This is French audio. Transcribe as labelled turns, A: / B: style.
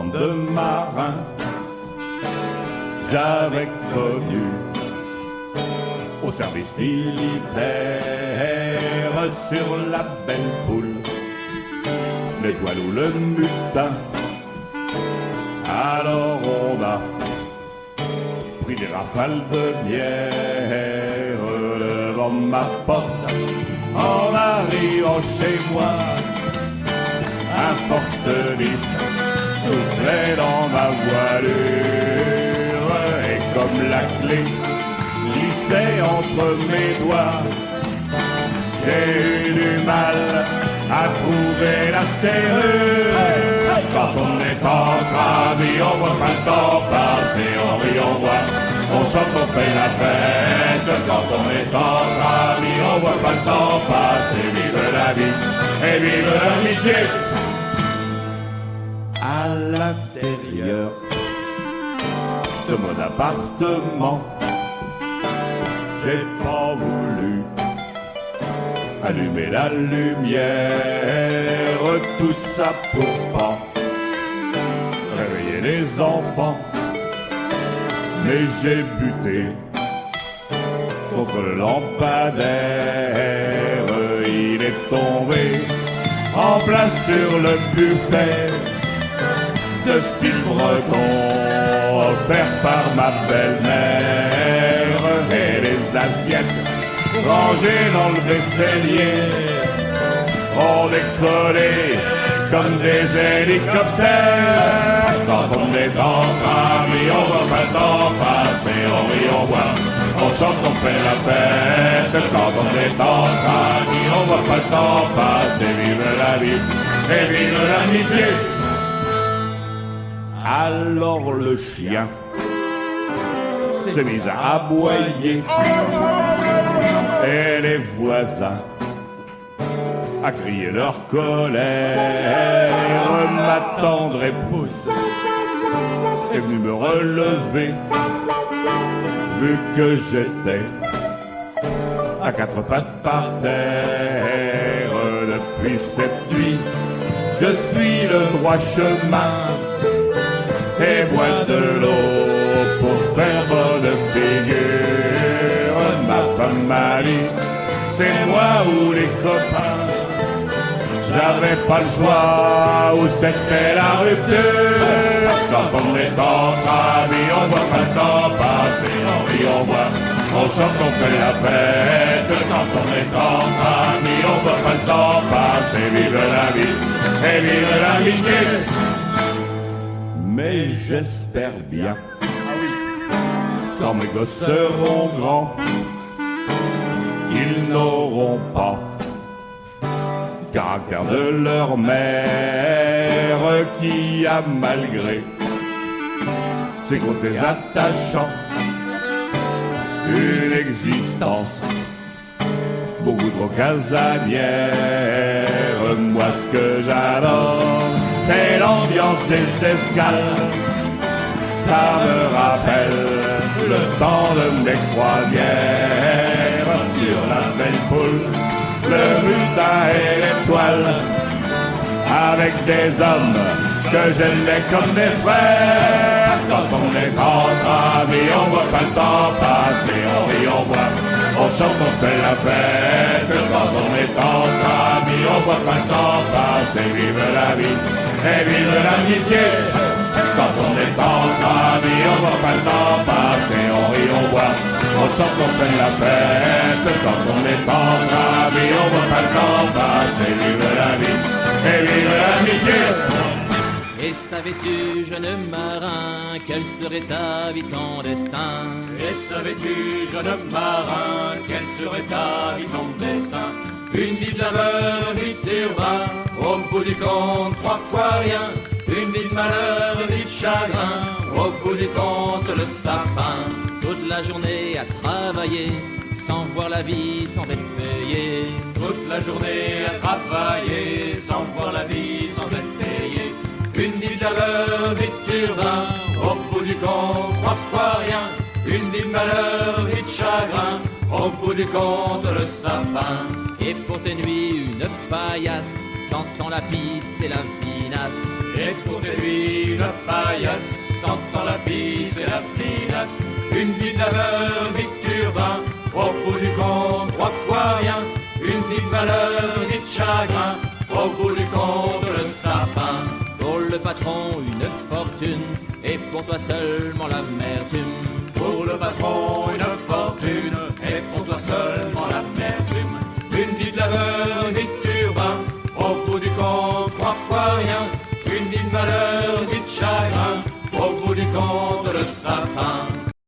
A: bande de marins, j'avais connu au service militaire sur la belle poule, l'étoile ou le mutin. Alors on a pris des rafales de bière devant ma porte. En arrivant chez moi, un force-10 soufflait dans ma voilure et comme la clé glissait entre mes doigts, j'ai eu du mal à trouver la serrure. Quand on est entre amis, on voit pas le temps passer, on rit, on boit, on chante, on fait la fête. Quand on est entre amis, on voit pas le temps passer. Vive la vie et vive l'amitié. À l'intérieur de mon appartement, j'ai pas voulu allumer la lumière, tout ça pour pas réveiller les enfants. Mais j'ai buté contre le lampadaire, il est tombé en place sur le buffet de style breton offert par ma belle-mère. Et les assiettes rangées dans le vaisselier ont décollé comme des hélicoptères. Quand on est entre amis, on voit pas le temps passer, on rit, on boit, on chante, on fait la fête. Quand on est entre amis, on voit pas le temps passer. Vive la vie et vive l'amitié. Alors le chien s'est mis à aboyer et les voisins à crier leur colère. Ma tendre épouse est venue me relever, vu que j'étais à quatre pattes par terre. Depuis cette nuit, je suis le droit chemin et bois de l'eau pour faire bonne figure. Ma femme m'a dit, c'est moi ou les copains. J'avais pas le choix, où c'était la rupture. Quand on est entre amis, on voit pas le temps passer, on rit, on boit, on chante, on fait la fête. Quand on est entre amis, on voit pas le temps passer. Vive la vie et vive l'amitié. Mais j'espère bien, quand mes gosses seront grands, ils n'auront pas le caractère de leur mère, qui a malgré ses côtés attachants une existence beaucoup trop casanière. Moi ce que j'adore, c'est l'ambiance des escales. Ça me rappelle le temps de mes croisières sur la belle poule, le butin et l'étoile, avec des hommes que j'aimais comme des frères. Quand on est entre amis, on voit pas le temps passer, on rit, on boit, on chante, on fait la fête. Quand on est entre amis, on voit pas le temps passer. Vive la vie et vive l'amitié. Quand on est entre amis, on voit pas le temps passer, on rit, on boit, on chante, on fait la fête. Quand on est entre amis, on voit pas le temps passer. Vive la vie et vive l'amitié.
B: Et savais-tu, jeune marin, quel serait ta vie, ton destin?
C: Et savais-tu, jeune marin, quel serait ta vie, ton destin? Une vie de labeur, une vie d'urbain, au bout du compte, trois fois rien. Une vie de malheur, une vie de chagrin, au bout du compte, le sapin.
B: Toute la journée à travailler, sans voir la vie, sans être payé.
C: Toute la journée à travailler, sans voir la vie, sans être payé. Une vie de labeur, une vie d'urbain, au bout du compte, trois fois rien. Une vie de malheur, une vie de chagrin, au bout du compte, le sapin.
B: Et pour tes nuits, une paillasse, sentant la pisse et la vinasse.
C: Et pour tes lui la paillasse, sentant la pisse et la pinasse. Une vie de laveur, vie de turbin, au bout du compte, 3 fois rien. Une vie de valeur, vie de chagrin, au bout du compte, le sapin.
B: Pour le patron, une fortune, et pour toi seulement l'amertume.
C: Pour le patron, une fortune, et pour toi seulement l'amertume. Une vie de laveur, vie de turbin, au bout du compte, 3 fois rien. Une vie de valeur, vie de chagrin, au bout du compte, le sapin.